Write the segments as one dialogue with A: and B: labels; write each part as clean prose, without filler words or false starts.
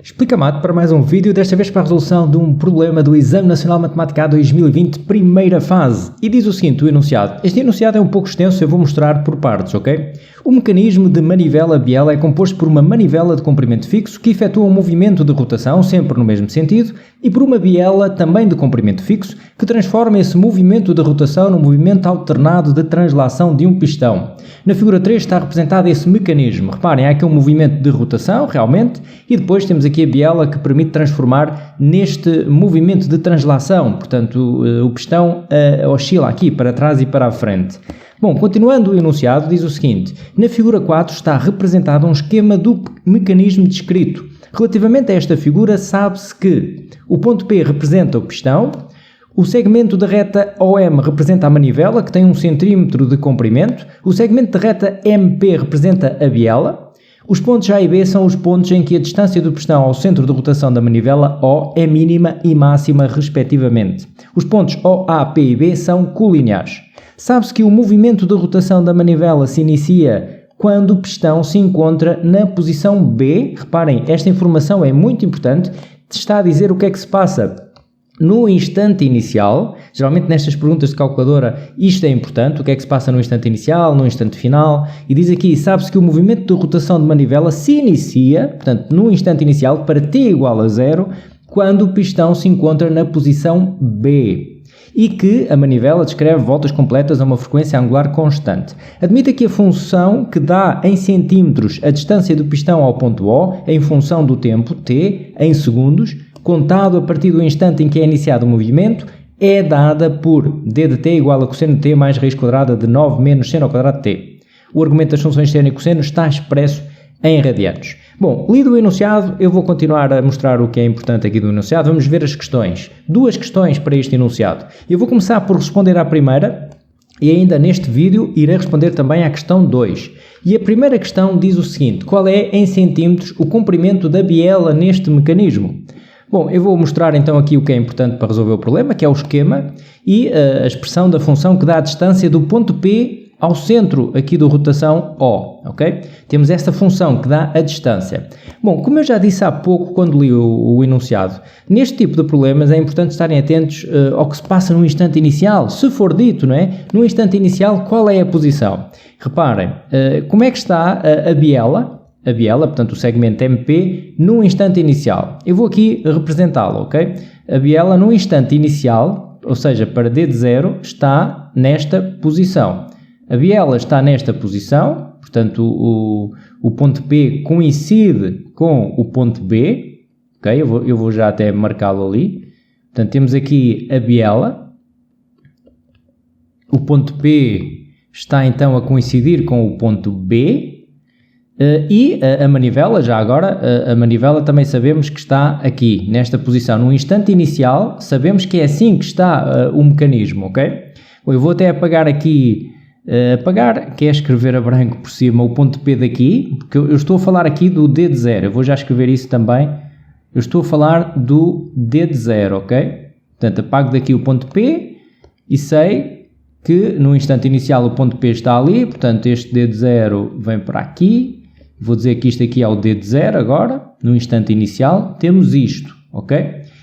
A: Explica Mato para mais um vídeo, desta vez para a resolução de um problema do Exame Nacional de Matemática A 2020, primeira fase. E diz o seguinte, o enunciado. Este enunciado é um pouco extenso, eu vou mostrar por partes, ok? O mecanismo de manivela-biela é composto por uma manivela de comprimento fixo que efetua um movimento de rotação, sempre no mesmo sentido, e por uma biela, também de comprimento fixo, que transforma esse movimento de rotação num movimento alternado de translação de um pistão. Na figura 3 está representado esse mecanismo. Reparem, há aqui um movimento de rotação, realmente, e depois temos aqui a biela que permite transformar neste movimento de translação. Portanto, o pistão oscila aqui para trás e para a frente. Bom, continuando o enunciado, diz o seguinte. Na figura 4 está representado um esquema do mecanismo descrito. Relativamente a esta figura, sabe-se que o ponto P representa o pistão, o segmento da reta OM representa a manivela, que tem 1 cm de comprimento, o segmento da reta MP representa a biela, os pontos A e B são os pontos em que a distância do pistão ao centro de rotação da manivela O é mínima e máxima, respectivamente. Os pontos O, A, P e B são colineares. Sabe-se que o movimento de rotação da manivela se inicia quando o pistão se encontra na posição B. Reparem, esta informação é muito importante, está a dizer o que é que se passa no instante inicial. Geralmente nestas perguntas de calculadora isto é importante, o que é que se passa no instante inicial, no instante final, e diz aqui, sabe-se que o movimento de rotação de manivela se inicia, portanto no instante inicial, para t igual a 0, quando o pistão se encontra na posição B. E que a manivela descreve voltas completas a uma frequência angular constante. Admita que a função que dá em centímetros a distância do pistão ao ponto O, em função do tempo t, em segundos, contado a partir do instante em que é iniciado o movimento, é dada por d de t igual a cosseno de t mais raiz quadrada de 9 menos seno ao quadrado de t. O argumento das funções seno e cosseno está expresso em radianos. Bom, lido o enunciado, eu vou continuar a mostrar o que é importante aqui do enunciado. Vamos ver as questões. 2 questões para este enunciado. Eu vou começar por responder à primeira e ainda neste vídeo irei responder também à questão 2. E a primeira questão diz o seguinte, qual é em centímetros o comprimento da biela neste mecanismo? Bom, eu vou mostrar então aqui o que é importante para resolver o problema, que é o esquema e a expressão da função que dá a distância do ponto P ao centro aqui da rotação O, ok? Temos esta função que dá a distância. Bom, como eu já disse há pouco quando li o enunciado, neste tipo de problemas é importante estarem atentos ao que se passa no instante inicial. Se for dito, não é? No instante inicial, qual é a posição? Reparem, como é que está a biela, portanto o segmento MP, no instante inicial. Eu vou aqui representá-lo, ok? A biela no instante inicial, ou seja, para D de 0, está nesta posição. A biela está nesta posição, portanto o ponto P coincide com o ponto B, ok? Eu vou já até marcá-lo ali. Portanto, temos aqui a biela, o ponto P está então a coincidir com o ponto B e a manivela, já agora, a manivela também sabemos que está aqui, nesta posição. No instante inicial, sabemos que é assim que está o mecanismo, ok? Bom, eu vou até apagar aqui... que é escrever a branco por cima o ponto P daqui, porque eu estou a falar aqui do D de 0, eu vou já escrever isso também, eu estou a falar do D de 0, ok? Portanto, apago daqui o ponto P e sei que no instante inicial o ponto P está ali, portanto este D de 0 vem para aqui, vou dizer que isto aqui é o D de 0 agora, no instante inicial, temos isto, ok?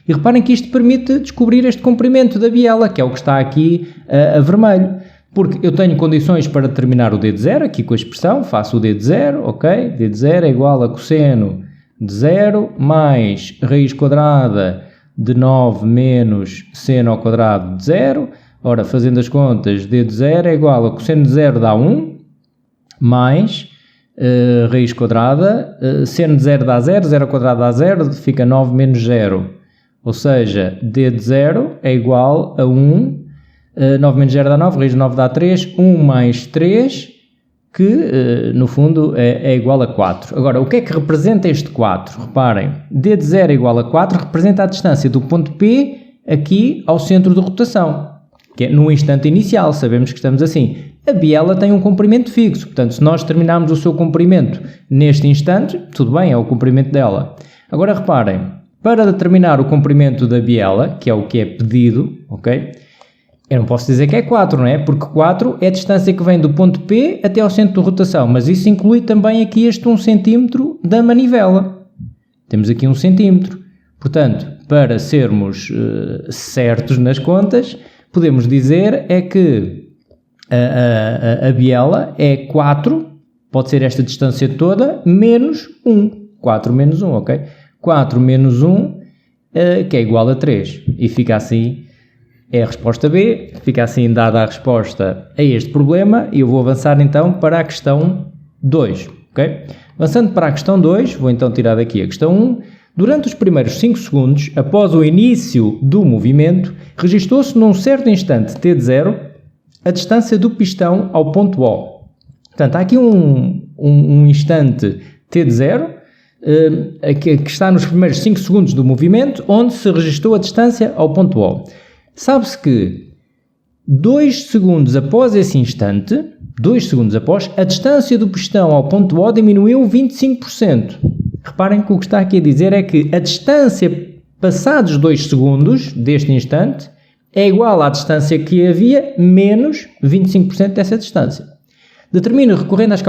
A: E reparem que isto permite descobrir este comprimento da biela, que é o que está aqui a vermelho. Porque eu tenho condições para determinar o D de 0, aqui com a expressão, faço o D de 0, ok? D de 0 é igual a cosseno de 0 mais raiz quadrada de 9 menos seno ao quadrado de 0. Ora, fazendo as contas, D de 0 é igual a cosseno de 0 dá 1, mais raiz quadrada, seno de 0 dá 0, 0 ao quadrado dá 0, fica 9 menos 0. Ou seja, D de 0 é igual a 1, 9 menos 0 dá 9, raiz de 9 dá 3, 1 mais 3, que no fundo é igual a 4. Agora, o que é que representa este 4? Reparem, D de 0 é igual a 4, representa a distância do ponto P aqui ao centro de rotação, que é no instante inicial, sabemos que estamos assim. A biela tem um comprimento fixo, portanto, se nós determinarmos o seu comprimento neste instante, tudo bem, é o comprimento dela. Agora, reparem, para determinar o comprimento da biela, que é o que é pedido, ok? Eu não posso dizer que é 4, não é? Porque 4 é a distância que vem do ponto P até ao centro de rotação, mas isso inclui também aqui este 1 cm da manivela. Temos aqui 1 centímetro. Portanto, para sermos certos nas contas, podemos dizer é que a biela é 4, pode ser esta distância toda, menos 1. 4 menos 1, ok? 4 menos 1, que é igual a 3. E fica assim, é a resposta B, fica assim dada a resposta a este problema, e eu vou avançar então para a questão 2, ok? Avançando para a questão 2, vou então tirar daqui a questão 1. Durante os primeiros 5 segundos, após o início do movimento, registou-se num certo instante t de 0 a distância do pistão ao ponto O. Portanto, há aqui um instante t de 0, que está nos primeiros 5 segundos do movimento, onde se registou a distância ao ponto O. Sabe-se que 2 segundos após esse instante, 2 segundos após, a distância do pistão ao ponto O diminuiu 25%. Reparem que o que está aqui a dizer é que a distância passados 2 segundos deste instante é igual à distância que havia menos 25% dessa distância. Determine, recorrendo às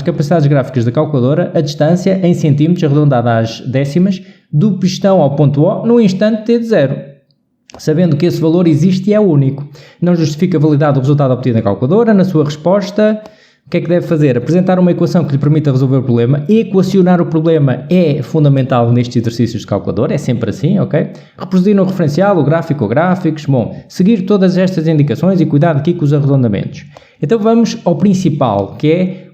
A: capacidades gráficas da calculadora, a distância em centímetros, arredondada às décimas, do pistão ao ponto O no instante t de 0. Sabendo que esse valor existe e é único. Não justifica validade do resultado obtido na calculadora. Na sua resposta, o que é que deve fazer? Apresentar uma equação que lhe permita resolver o problema. Equacionar o problema é fundamental nestes exercícios de calculadora, é sempre assim, ok? Reproduzir no referencial, o gráfico ou gráficos. Bom, seguir todas estas indicações e cuidado aqui com os arredondamentos. Então vamos ao principal, que é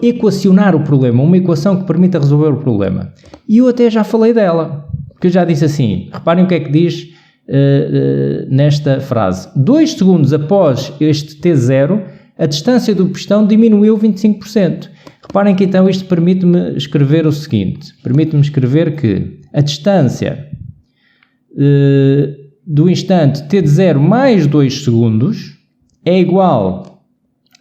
A: equacionar o problema, uma equação que permita resolver o problema. E eu até já falei dela, porque eu já disse assim, reparem o que é que diz nesta frase. 2 segundos após este T0, a distância do pistão diminuiu 25%. Reparem que então isto permite-me escrever o seguinte, permite-me escrever que a distância do instante t de 0 mais 2 segundos é igual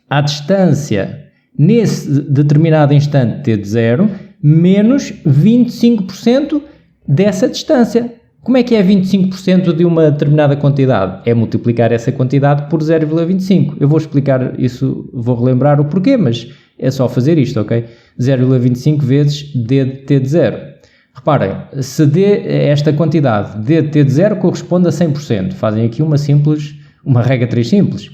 A: à distância nesse determinado instante t de 0 menos 25% dessa distância. Como é que é 25% de uma determinada quantidade? É multiplicar essa quantidade por 0,25. Eu vou explicar isso, vou relembrar o porquê, mas é só fazer isto, ok? 0,25 vezes d de t de 0. Reparem, se esta quantidade d de t de 0 corresponde a 100%, fazem aqui uma regra 3 simples,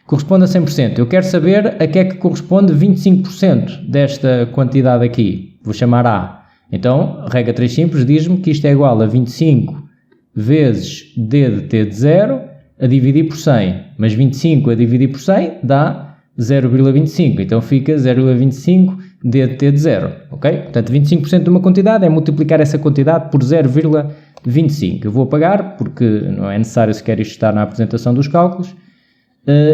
A: corresponde a 100%. Eu quero saber a que é que corresponde 25% desta quantidade aqui. Vou chamar A. Então, a regra 3 simples diz-me que isto é igual a 25 vezes d de t de 0 a dividir por 100. Mas 25 a dividir por 100 dá 0,25. Então fica 0,25 d de t de 0. Ok? Portanto, 25% de uma quantidade é multiplicar essa quantidade por 0,25. Eu vou apagar porque não é necessário sequer isto estar na apresentação dos cálculos.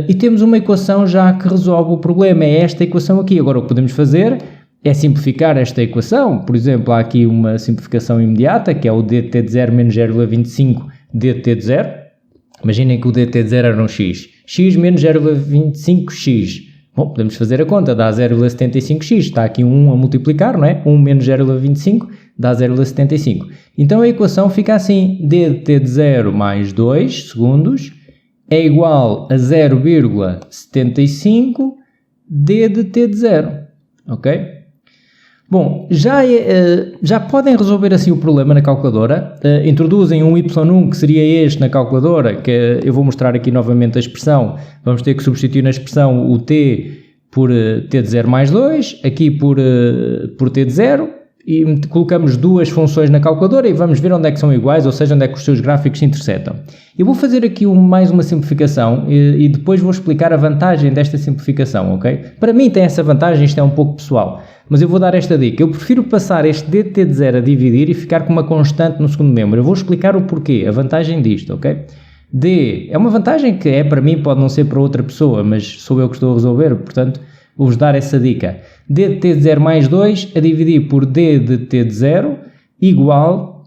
A: E temos uma equação já que resolve o problema. É esta equação aqui. Agora o que podemos fazer é simplificar esta equação. Por exemplo, há aqui uma simplificação imediata, que é o d de t de 0 menos 0,25 d de t de 0. Imaginem que o d de t de 0 era um x. X menos 0,25x. Bom, podemos fazer a conta, dá 0,75x. Está aqui um 1 a multiplicar, não é? 1 menos 0,25 dá 0,75. Então a equação fica assim. D de t de 0 mais 2 segundos é igual a 0,75 d de t de 0. Ok? Bom, já podem resolver assim o problema na calculadora. Introduzem um y1 que seria este na calculadora, que eu vou mostrar aqui novamente a expressão. Vamos ter que substituir na expressão o t por t de 0 mais 2, aqui por t de 0, e colocamos duas funções na calculadora e vamos ver onde é que são iguais, ou seja, onde é que os seus gráficos se intersetam. Eu vou fazer aqui mais uma simplificação e depois vou explicar a vantagem desta simplificação, ok? Para mim tem essa vantagem, isto é um pouco pessoal, mas eu vou dar esta dica. Eu prefiro passar este d de t de 0 a dividir e ficar com uma constante no segundo membro. Eu vou explicar o porquê, a vantagem disto, ok? D é uma vantagem que para mim, pode não ser para outra pessoa, mas sou eu que estou a resolver, portanto vou-vos dar essa dica. D de t de 0 mais 2 a dividir por d de t de 0 igual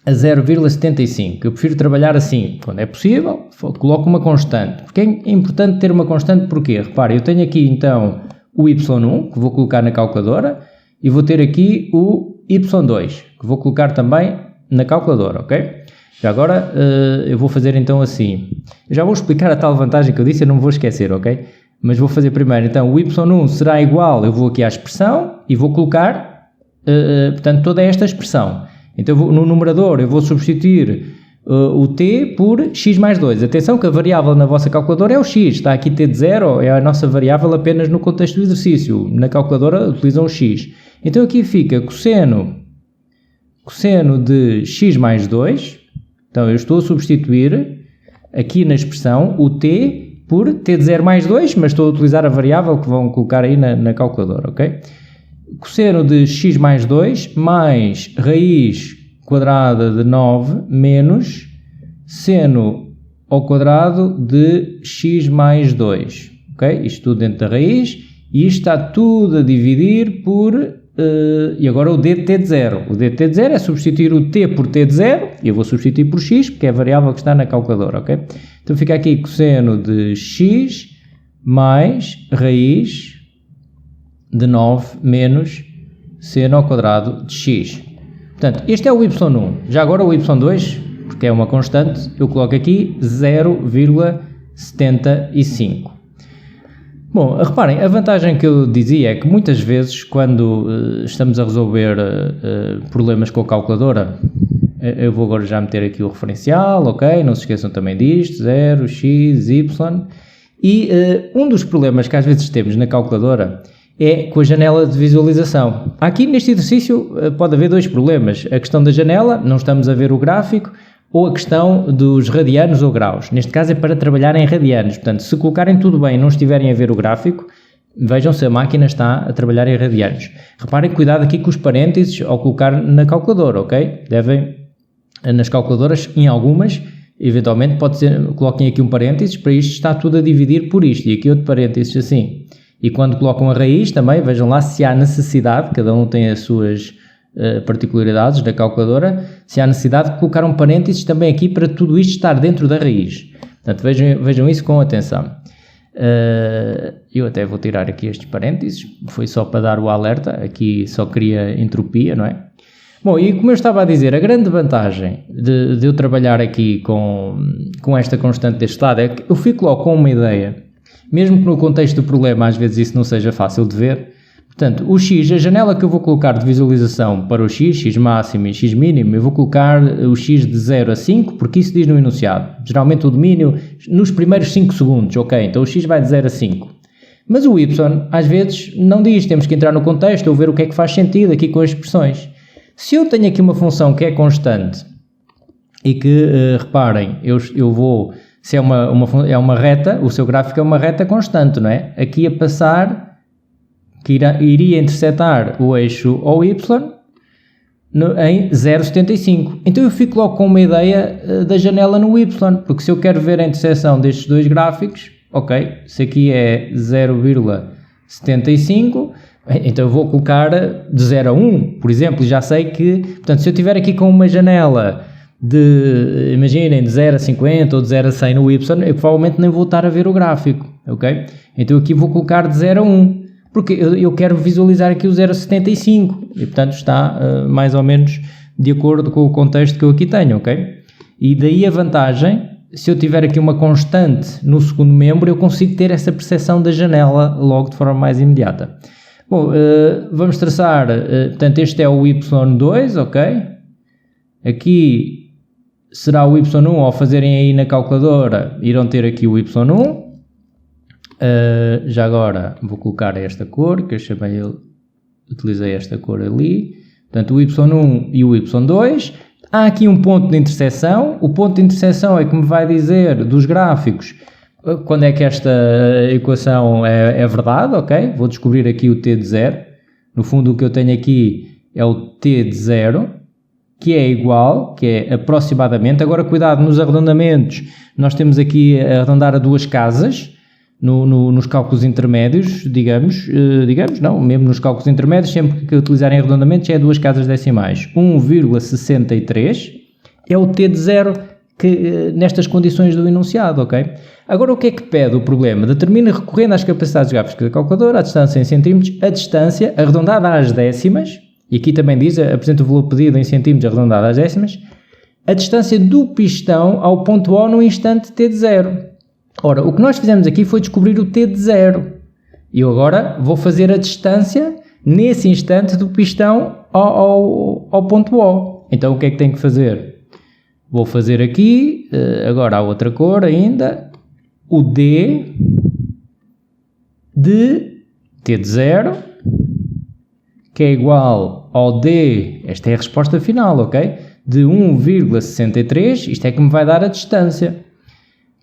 A: a 0,75. Eu prefiro trabalhar assim. Quando é possível, coloco uma constante. Porque é importante ter uma constante, porquê? Repare, eu tenho aqui então o y1, que vou colocar na calculadora, e vou ter aqui o y2, que vou colocar também na calculadora, ok? Já agora eu vou fazer então assim. Eu já vou explicar a tal vantagem que eu disse, eu não me vou esquecer, ok? Mas vou fazer primeiro, então, o y1 será igual, eu vou aqui à expressão e vou colocar portanto, toda esta expressão. Então, no numerador, eu vou substituir o t por x mais 2. Atenção que a variável na vossa calculadora é o x. Está aqui t de 0, é a nossa variável apenas no contexto do exercício. Na calculadora utilizam o x. Então, aqui fica cosseno de x mais 2. Então, eu estou a substituir aqui na expressão o t por t de 0 mais 2, mas estou a utilizar a variável que vão colocar aí na calculadora, ok? Cosseno de x mais 2 mais raiz quadrada de 9 menos seno ao quadrado de x mais 2, ok? Isto tudo dentro da raiz e isto está tudo a dividir por, e agora o d de t de 0. O d de t de 0 é substituir o t por t de 0 e eu vou substituir por x porque é a variável que está na calculadora, ok? Então fica aqui cosseno de x mais raiz de 9 menos seno ao quadrado de x. Portanto, este é o y1. Já agora o y2, porque é uma constante, eu coloco aqui 0,75. Bom, reparem, a vantagem que eu dizia é que muitas vezes quando estamos a resolver problemas com a calculadora, eu vou agora já meter aqui o referencial, ok? Não se esqueçam também disto, 0, x, y. E um dos problemas que às vezes temos na calculadora é com a janela de visualização. Aqui neste exercício pode haver dois problemas. A questão da janela, não estamos a ver o gráfico, ou a questão dos radianos ou graus. Neste caso é para trabalhar em radianos. Portanto, se colocarem tudo bem e não estiverem a ver o gráfico, vejam se a máquina está a trabalhar em radianos. Reparem, cuidado aqui com os parênteses ao colocar na calculadora, ok? Devem, nas calculadoras, em algumas, eventualmente pode ser, coloquem aqui um parênteses, para isto está tudo a dividir por isto, e aqui outro parênteses assim. E quando colocam a raiz também, vejam lá se há necessidade, cada um tem as suas particularidades da calculadora, se há necessidade de colocar um parênteses também aqui para tudo isto estar dentro da raiz. Portanto, vejam isso com atenção. Eu até vou tirar aqui estes parênteses, foi só para dar o alerta, aqui só queria entropia, não é? Bom, e como eu estava a dizer, a grande vantagem de eu trabalhar aqui com esta constante deste lado é que eu fico logo com uma ideia, mesmo que no contexto do problema às vezes isso não seja fácil de ver. Portanto, o x, a janela que eu vou colocar de visualização para o x máximo e x mínimo, eu vou colocar o x de 0 a 5, porque isso diz no enunciado. Geralmente o domínio nos primeiros 5 segundos, ok? Então o x vai de 0 a 5. Mas o y, às vezes, não diz, temos que entrar no contexto ou ver o que é que faz sentido aqui com as expressões. Se eu tenho aqui uma função que é constante e que, reparem, eu vou, se é uma reta, o seu gráfico é uma reta constante, não é? Aqui a passar, que iria interceptar o eixo OY em 0,75. Então eu fico logo com uma ideia da janela no Y, porque se eu quero ver a interseção destes dois gráficos, ok, se aqui é 0,75, então eu vou colocar de 0 a 1, por exemplo, já sei que, portanto, se eu tiver aqui com uma janela de, imaginem, de 0 a 50 ou de 0 a 100 no Y, eu provavelmente nem vou estar a ver o gráfico, ok? Então aqui vou colocar de 0 a 1. Porque eu quero visualizar aqui o 0,75 e, portanto, está mais ou menos de acordo com o contexto que eu aqui tenho, ok? E daí a vantagem, se eu tiver aqui uma constante no segundo membro, eu consigo ter essa percepção da janela logo de forma mais imediata. Bom, vamos traçar, portanto, este é o y2, ok? Aqui será o y1, ao fazerem aí na calculadora, irão ter aqui o y1. Já agora vou colocar esta cor, que eu chamei, utilizei esta cor ali, portanto o y1 e o y2, há aqui um ponto de interseção, o ponto de interseção é que me vai dizer dos gráficos quando é que esta equação é verdade, ok? Vou descobrir aqui o t de 0, no fundo o que eu tenho aqui é o t de 0, que é igual, que é aproximadamente, agora cuidado nos arredondamentos, nós temos aqui a arredondar a duas casas, nos cálculos intermédios, digamos, não, mesmo nos cálculos intermédios, sempre que utilizarem arredondamentos é duas casas decimais. 1,63 é o t de 0 que, nestas condições do enunciado, ok? Agora o que é que pede o problema? Determina, recorrendo às capacidades gráficas da calculadora, a distância em centímetros, a distância arredondada às décimas, e aqui também diz, apresenta o valor pedido em centímetros arredondado às décimas, a distância do pistão ao ponto O no instante t de 0. Ora, o que nós fizemos aqui foi descobrir o t de 0. E eu agora vou fazer a distância nesse instante do pistão ao ponto O. Então o que é que tenho que fazer? Vou fazer aqui, agora a outra cor ainda, o D de T de 0, que é igual ao D, esta é a resposta final, ok? De 1,63, isto é que me vai dar a distância,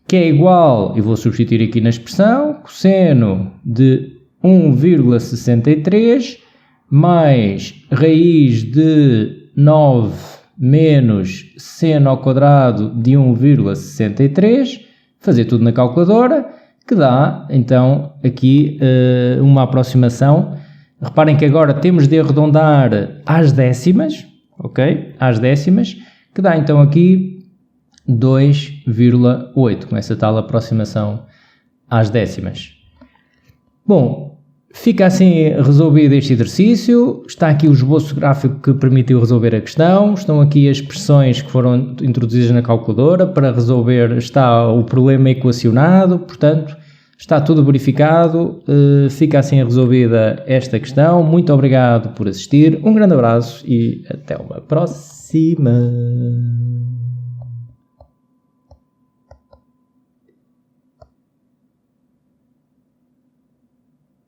A: que é igual, e vou substituir aqui na expressão, cosseno de 1,63 mais raiz de 9 menos seno ao quadrado de 1,63, fazer tudo na calculadora, que dá, então, aqui uma aproximação. Reparem que agora temos de arredondar às décimas, ok? Às décimas, que dá, então, aqui 2,8, com essa tal aproximação às décimas. Bom, fica assim resolvido este exercício, está aqui o esboço gráfico que permitiu resolver a questão, estão aqui as expressões que foram introduzidas na calculadora, para resolver está o problema equacionado, portanto, está tudo verificado, fica assim resolvida esta questão. Muito obrigado por assistir, um grande abraço e até uma próxima!